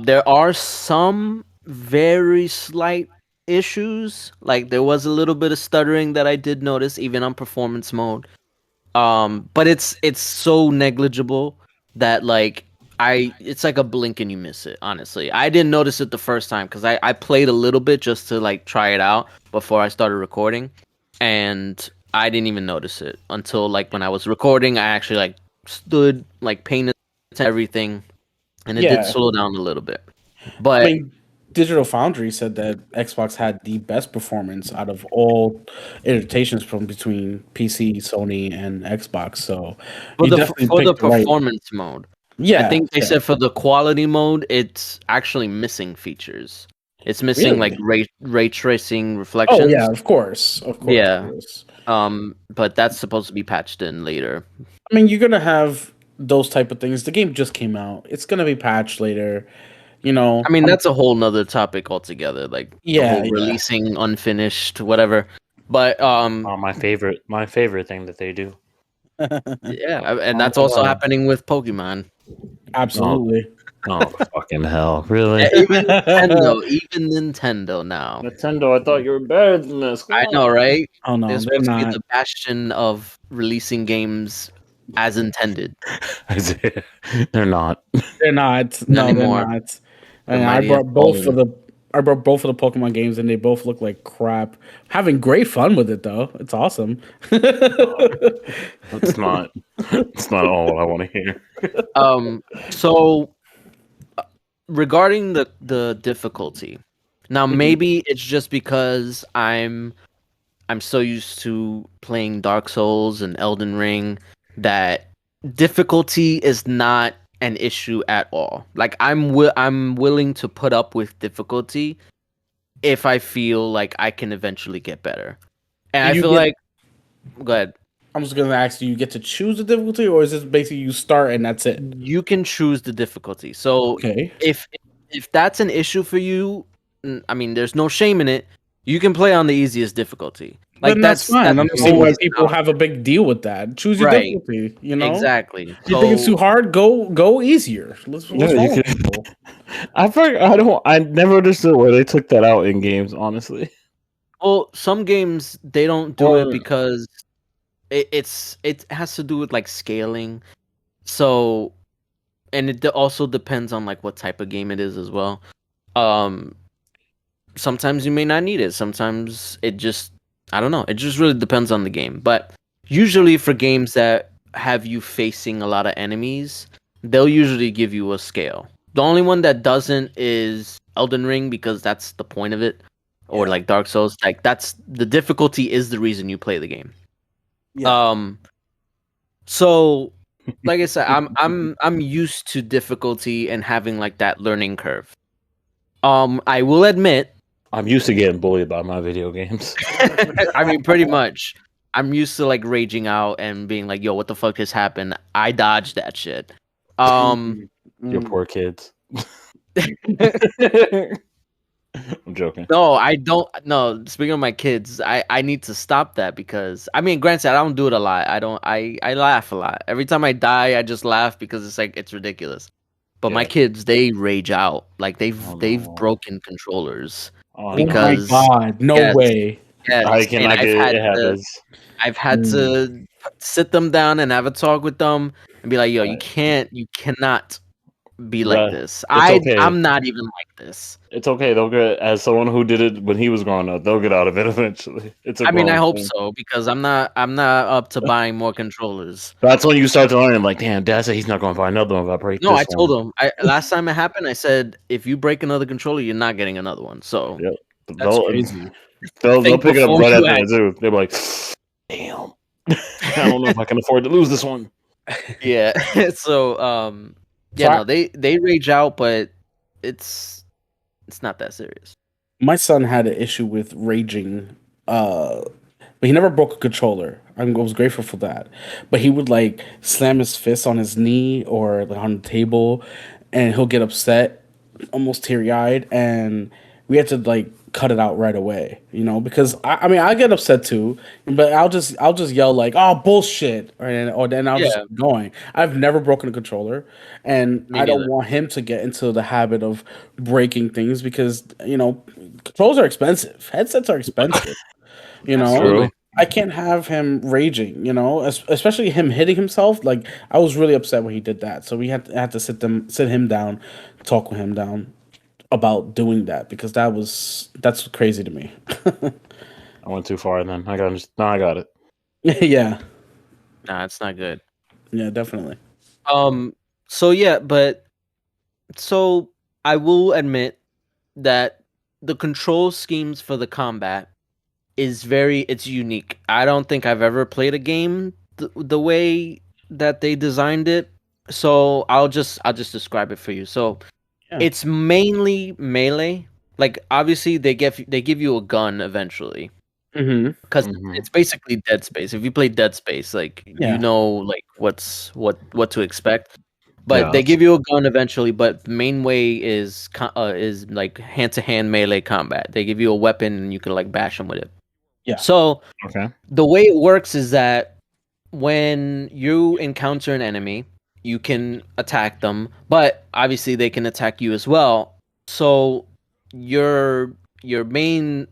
There are some very slight issues. Like there was a little bit of stuttering that I did notice even on performance mode. But it's so negligible that like it's like a blink and you miss it, honestly. I didn't notice it the first time because I played a little bit just to like try it out before I started recording, and I didn't even notice it until like when I was recording. I actually like stood like paying attention to everything, and it did slow down a little bit. But I mean, Digital Foundry said that Xbox had the best performance out of all iterations from between PC, Sony, and Xbox. So for the performance mode, I think they said for the quality mode, it's actually missing features. It's missing like ray tracing reflections. Oh yeah, of course. Yeah. Of course. But that's supposed to be patched in later. I mean, you're gonna have those type of things. The game just came out. It's gonna be patched later. I mean, that's a whole nother topic altogether. Like, releasing unfinished, whatever. But my favorite thing that they do. Yeah, and that's also happening with Pokemon. Absolutely. Oh, fucking hell! Really? Even Nintendo now. Nintendo, I thought you were better than this. I know, right? Oh no, They're they're supposed to be not. the bastion of releasing games as intended They're not. They're not. No, they're anymore. not. The And mighty have fallen. I brought both of the Pokemon games, and they both look like crap. Having great fun with it though. It's awesome. That's not. It's not all I want to hear. So regarding the difficulty, now maybe it's just because I'm so used to playing Dark Souls and Elden Ring that difficulty is not an issue at all. Like I'm willing to put up with difficulty if I feel like I can eventually get better. And I feel like go ahead. I'm just gonna ask you get to choose the difficulty, or is this basically you start and that's it? You can choose the difficulty. So Okay. if that's an issue for you, I mean, there's no shame in it. You can play on the easiest difficulty. Like Then that's fine. I don't see why people have a big deal with that. Choose your difficulty. You know, exactly. If you think it's too hard, go easier. What's wrong with people? I never understood why they took that out in games. Honestly, well, some games they don't do it because it has to do with like scaling. So, and it also depends on like what type of game it is as well. Sometimes you may not need it. Sometimes it just, I don't know. It just really depends on the game. But usually for games that have you facing a lot of enemies, they'll usually give you a scale. The only one that doesn't is Elden Ring because that's the point of it, or like Dark Souls. Like that's the difficulty is the reason you play the game. Yeah. So like I said, I'm used to difficulty and having like that learning curve. I will admit I'm used to getting bullied by my video games. I mean, pretty much. I'm used to like raging out and being like, "Yo, what the fuck has happened?" I dodged that shit. Your poor kids. I'm joking. No, I don't. No, speaking of my kids, I need to stop that because I mean, granted, I don't do it a lot. I laugh a lot. Every time I die, I just laugh because it's like it's ridiculous. But my kids, they rage out. Like they've broken controllers. Because, oh my god, no way. Yes, I cannot get it happens. I've had to sit them down and have a talk with them and be like, "Yo, you cannot be like this. I'm not even like this." It's okay. They'll get, as someone who did it when he was growing up, they'll get out of it eventually. I mean, I hope so because I'm not up to buying more controllers. That's when you start to learn. Like, damn, Dad said he's not going to buy another one if I break. No, I told him. Last time it happened, I said, if you break another controller, you're not getting another one. So that's crazy. They'll pick it up right after that too. They're like, damn, I don't know if I can afford to lose this one. Yeah. So no, they rage out, but it's not that serious. My son had an issue with raging, but he never broke a controller. I was grateful for that. But he would like slam his fist on his knee or like on the table, and he'll get upset, almost teary eyed, and we had to like cut it out right away, you know, because I mean I get upset too, but I'll just yell like, "Oh, bullshit," or then I'll just keep going. I've never broken a controller, and I don't want him to get into the habit of breaking things because you know controllers are expensive, headsets are expensive, you know. True. I can't have him raging, you know, especially him hitting himself. Like I was really upset when he did that, so we had to sit him down, talk with him down about doing that because that's crazy to me. I went too far then. I got it. Yeah. Nah, it's not good. Yeah, definitely. So yeah, but so I will admit that the control schemes for the combat is it's unique. I don't think I've ever played a game the way that they designed it. So I'll just describe it for you. So it's mainly melee. Like obviously they give you a gun eventually. Because it's basically Dead Space. If you play Dead Space, like you know like what to expect. But they give you a gun eventually, but the main way is like hand-to-hand melee combat. They give you a weapon and you can like bash them with it. Yeah. So the way it works is that when you encounter an enemy, you can attack them, but obviously they can attack you as well. So your main,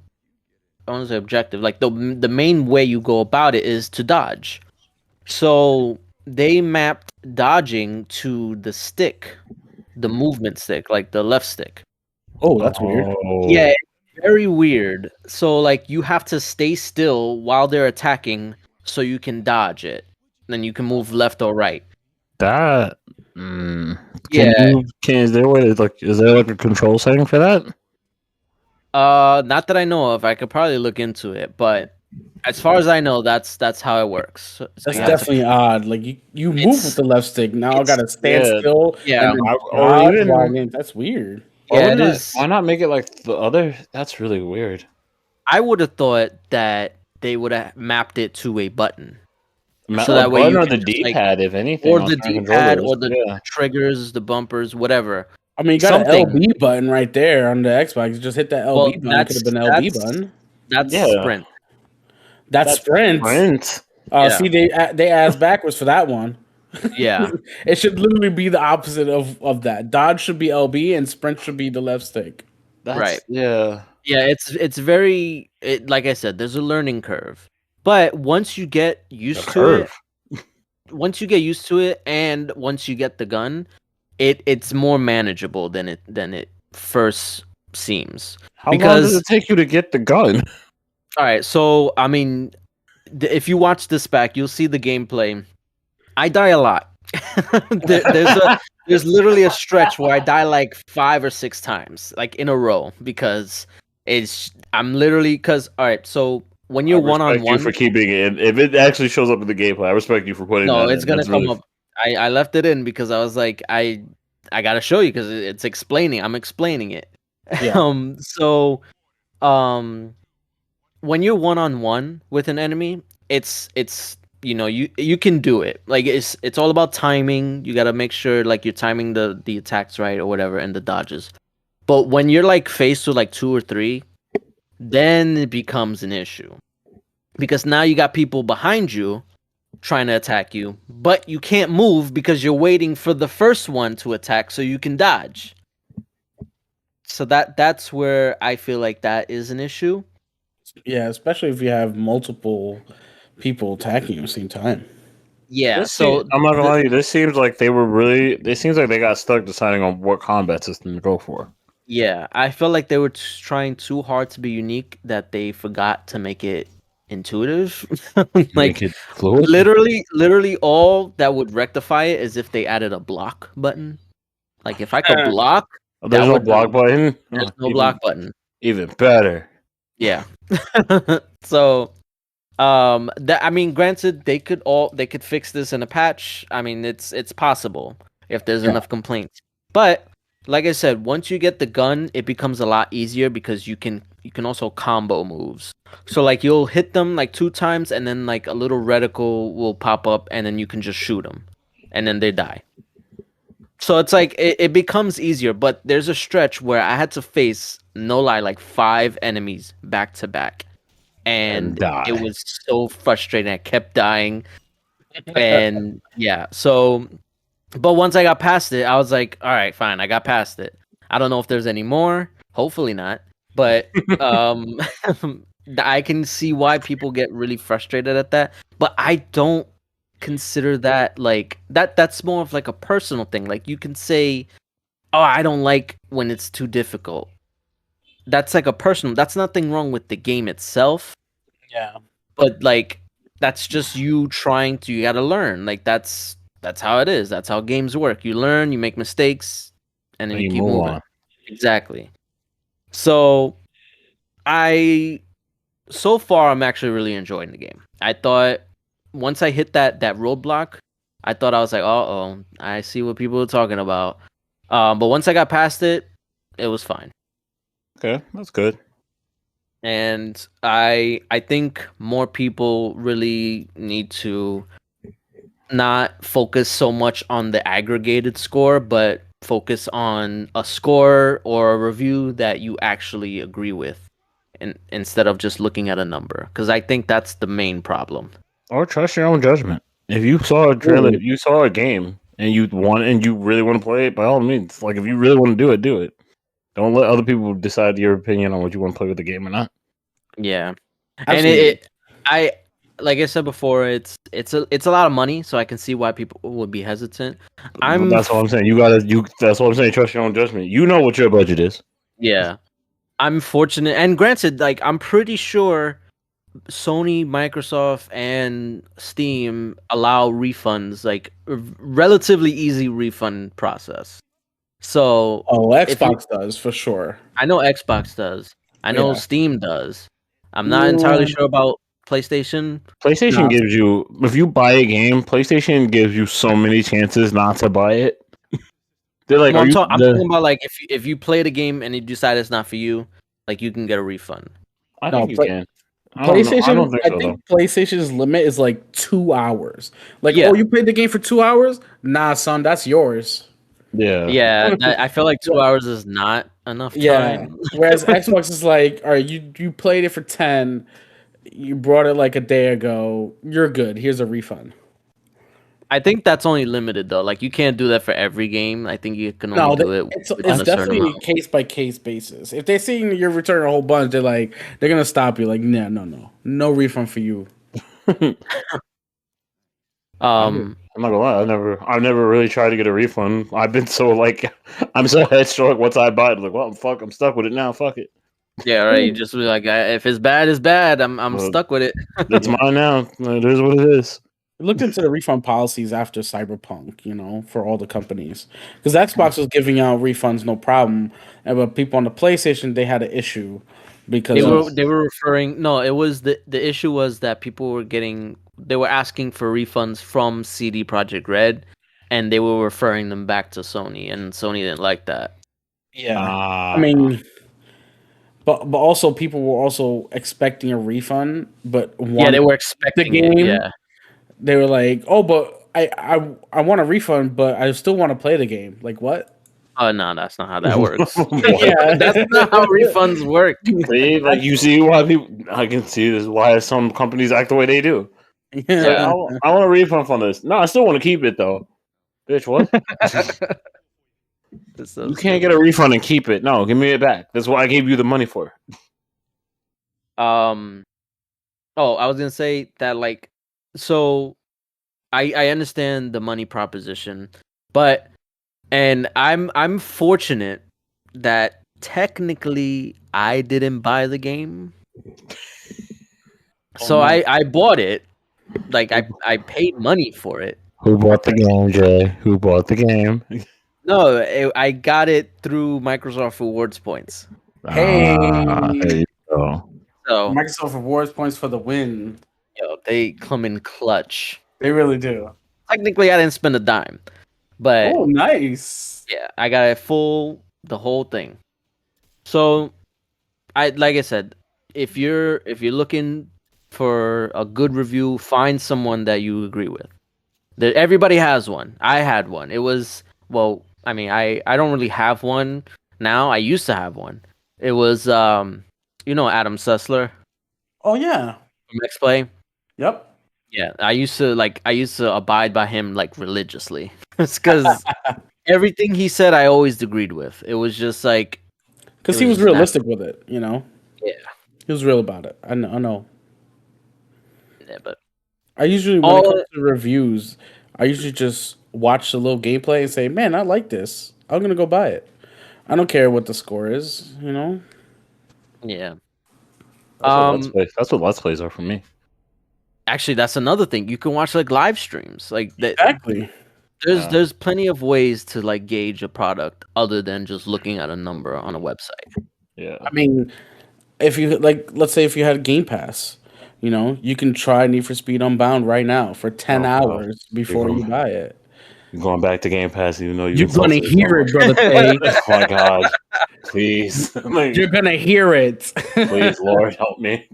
I want to say objective, like the main way you go about it is to dodge. So they mapped dodging to the stick, the movement stick, like the left stick. Oh, that's weird. Yeah, it's very weird. So like you have to stay still while they're attacking so you can dodge it. Then you can move left or right. That Yeah. is there a way to, like, is there like a control setting for that? Not that I know of. I could probably look into it, but as far as I know, that's how it works. So That's you have definitely odd. Like you move with the left stick. Now I gotta stand still Yeah. and then Or dodge even while I that's weird. Yeah, it is. Why not make it like the other? That's really weird. I would have thought that they would have mapped it to a button. So that way you or the D-pad, if anything, or the D-pad, or the triggers, the bumpers, whatever. I mean, you got an LB button right there on the Xbox. You just hit that LB button. It could have been an LB button. That's sprint. That's sprint. See, they asked backwards for that one. Yeah. It should literally be the opposite of that. Dodge should be LB and sprint should be the left stick. Right. Yeah. Yeah, it's very like I said, there's a learning curve. But once you get used to it, and once you get the gun, it's more manageable than it first seems. How long does it take you to get the gun? All right, so I mean, if you watch this back, you'll see the gameplay. I die a lot. There's literally a stretch where I die like 5 or 6 times, like in a row, because I'm literally because all right, so when you're one on one, you for keeping it. If it actually shows up in the gameplay, I respect you for putting. No, it's gonna come up. I left it in because I was like, I gotta show you because it's explaining. I'm explaining it. Yeah. So, when you're one on one with an enemy, it's you can do it. Like it's all about timing. You gotta make sure like you're timing the attacks right or whatever and the dodges. But when you're like faced with like 2 or 3, then it becomes an issue because now you got people behind you trying to attack you, but you can't move because you're waiting for the first one to attack so you can dodge. So that's where I feel like that is an issue. Yeah, especially if you have multiple people attacking you at the same time. Yeah, I'm not gonna lie to you, this seems like it seems like they got stuck deciding on what combat system to go for. Yeah, I feel like they were trying too hard to be unique that they forgot to make it intuitive. Like it literally all that would rectify it is if they added a block button. Like if I could block, there's no block button. There's no block button. Even better. Yeah. So that, I mean, granted they could fix this in a patch. I mean, it's possible if there's enough complaints. But like I said, once you get the gun, it becomes a lot easier because you can also combo moves. So like you'll hit them like 2 times and then like a little reticle will pop up and then you can just shoot them and then they die. So it's like it becomes easier, but there's a stretch where I had to face, no lie, like 5 enemies back to back. And it was so frustrating. I kept dying. And yeah, so but once I got past it, I was like, all right, fine, I got past it. I don't know if there's any more. Hopefully not. But I can see why people get really frustrated at that. But I don't consider that like that's more of like a personal thing. Like you can say, oh, I don't like when it's too difficult. That's like a personal, that's nothing wrong with the game itself. Yeah. But like that's just you gotta learn. Like that's how it is. That's how games work. You learn, you make mistakes, and then you keep moving. On. Exactly. So so far I'm actually really enjoying the game. I thought once I hit that roadblock, I thought I was like, uh-oh, I see what people are talking about. But once I got past it, it was fine. Okay, that's good. And I think more people really need to not focus so much on the aggregated score, but focus on a score or a review that you actually agree with, instead of just looking at a number. Because I think that's the main problem. Or trust your own judgment. If you saw a trailer, if you saw a game and you really want to play it, by all means, like if you really want to do it, do it. Don't let other people decide your opinion on what you want to play with the game or not. Yeah, Absolutely. and like I said before, it's a lot of money, so I can see why people would be hesitant. That's what I'm saying. That's what I'm saying. Trust your own judgment. You know what your budget is. Yeah, I'm fortunate, and granted, like I'm pretty sure Sony, Microsoft, and Steam allow refunds, like relatively easy refund process. So, Xbox does for sure. I know Xbox does. I know Yeah. Steam does. I'm not entirely sure about PlayStation. PlayStation gives you, if you buy a game, PlayStation gives you so many chances not to buy it. They're like, Well, I'm talking about like if you play the game and you decide it's not for you, like you can get a refund. I think you can. PlayStation. I don't think so, think PlayStation's limit is like 2 hours. Like, Yeah. oh, you played the game for 2 hours? Nah, son, that's yours. Yeah. I feel like 2 hours is not enough time. Yeah. Whereas Xbox is like, all right, you played it for 10, you brought it like a day ago, you're good. Here's a refund. I think that's only limited though. Like you can't do that for every game. I think you can only do it. It's definitely a case by case basis. If they see you're returning a whole bunch, they're gonna stop you. Like, no refund for you. I'm not gonna lie. I've never really tried to get a refund. I've been so like, I'm so headstrong. Once I buy it, I'm like, well, fuck, I'm stuck with it now. Fuck it. Yeah, right. You just be like, if it's bad, it's bad. I'm stuck with it. It's mine now. It is what it is. We looked into the refund policies after Cyberpunk, for all the companies, because Xbox was giving out refunds no problem, but people on the PlayStation they had an issue because they were referring. No, it was the issue was that people were they were asking for refunds from CD Projekt Red, and they were referring them back to Sony, and Sony didn't like that. Yeah, I mean, but also people were also expecting a refund, but they were expecting the game. Yeah. They were like, "Oh, but I want a refund, but I still want to play the game." Like, what? Oh no, that's not how that works. Yeah, that's not how refunds work. See, like you see why people. I can see this why some companies act the way they do. Yeah, like, I want a refund from this. No, I still want to keep it though. Bitch, what? You can't get a refund and keep it. No, give me it back. That's what I gave you the money for. Oh, I was gonna say that like. So, I understand the money proposition, and I'm fortunate that technically I didn't buy the game, so I bought it, like I paid money for it. Who bought the game, Jay? Who bought the game? No, I got it through Microsoft Rewards points. Hey, there you go. So Microsoft Rewards points for the win. They come in clutch. They really do. Technically, I didn't spend a dime, but nice. Yeah, I got it the whole thing. So, like I said, if you're looking for a good review, find someone that you agree with. Everybody has one. I had one. It was I mean, I don't really have one now. I used to have one. It was Adam Sessler. Oh yeah. From X-Play. Yep. Yeah, I used to abide by him like religiously. It's because everything he said I always agreed with. It was just like because he was realistic with it, Yeah, he was real about it. I know. Yeah, but I usually when it comes to reviews, I usually just watch the little gameplay and say, "Man, I like this. I'm gonna go buy it." I don't care what the score is, Yeah. That's what Let's Plays are for me. Actually, that's another thing. You can watch like live streams, like that. Exactly. There's plenty of ways to like gauge a product other than just looking at a number on a website. Yeah. I mean, if you let's say if you had Game Pass, you can try Need for Speed Unbound right now for 10 hours before you buy it. You're going back to Game Pass, even though you're gonna hear it, brother. Oh my god, please! You're gonna hear it. Please, Lord, help me.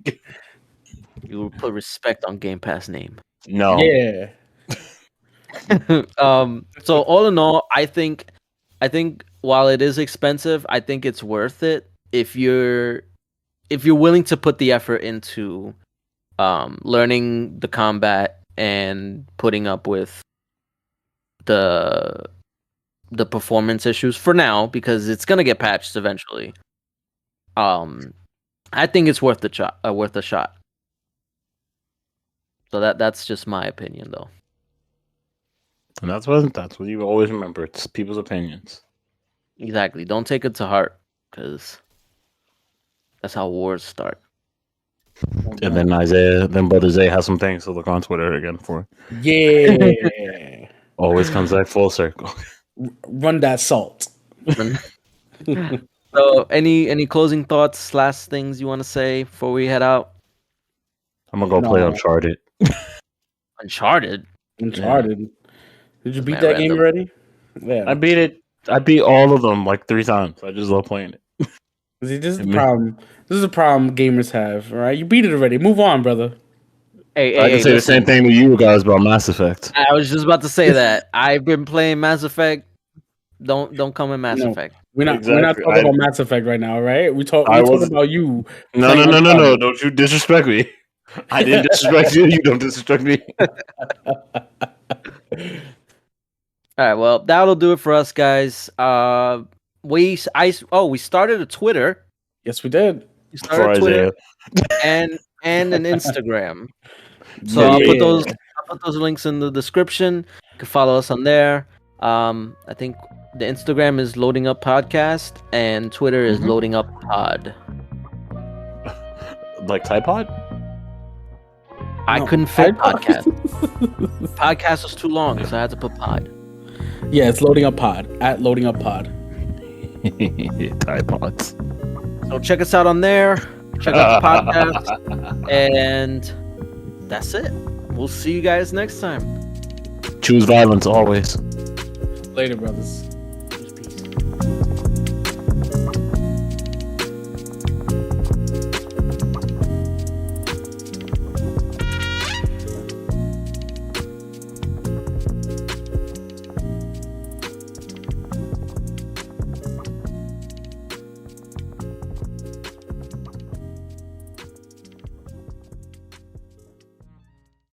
You will put respect on Game Pass name. No. Yeah. So all in all, I think while it is expensive, I think it's worth it if you're willing to put the effort into learning the combat and putting up with the performance issues for now, because it's gonna get patched eventually. I think it's worth a shot. So that's just my opinion, though. And that's what you always remember. It's people's opinions. Exactly. Don't take it to heart, because that's how wars start. And then Brother Zay has some things to look on Twitter again for. Yeah. Always comes back full circle. Run that salt. So, any closing thoughts, last things you want to say before we head out? I'm gonna go play Uncharted. Uncharted. Yeah. Did you beat that game already? Yeah. I beat it. I beat all of them like 3 times. I just love playing it. See, this is the problem. This is a problem gamers have. All right, you beat it already. Move on, brother. I can say the same thing to you guys about Mass Effect. I was just about to say that. I've been playing Mass Effect. Don't come in Mass Effect. We're not talking about Mass Effect right now, right? We talking about you. No. Don't you disrespect me. I didn't disrespect you. You don't disrespect me. All right, well, that'll do it for us, guys. We started a Twitter. Yes, we did. We started Twitter and an Instagram. So I'll put those links in the description. You can follow us on there. I think the Instagram is Loading Up Podcast and Twitter is Loading Up Pod. Like Tide Pod? I couldn't fit podcast. Podcast was too long, so I had to put pod. Yeah, it's Loading Up Pod at Loading Up Pod. Tide Pods. So check us out on there. Check out the podcast, and that's it. We'll see you guys next time. Choose violence always. Later, brothers.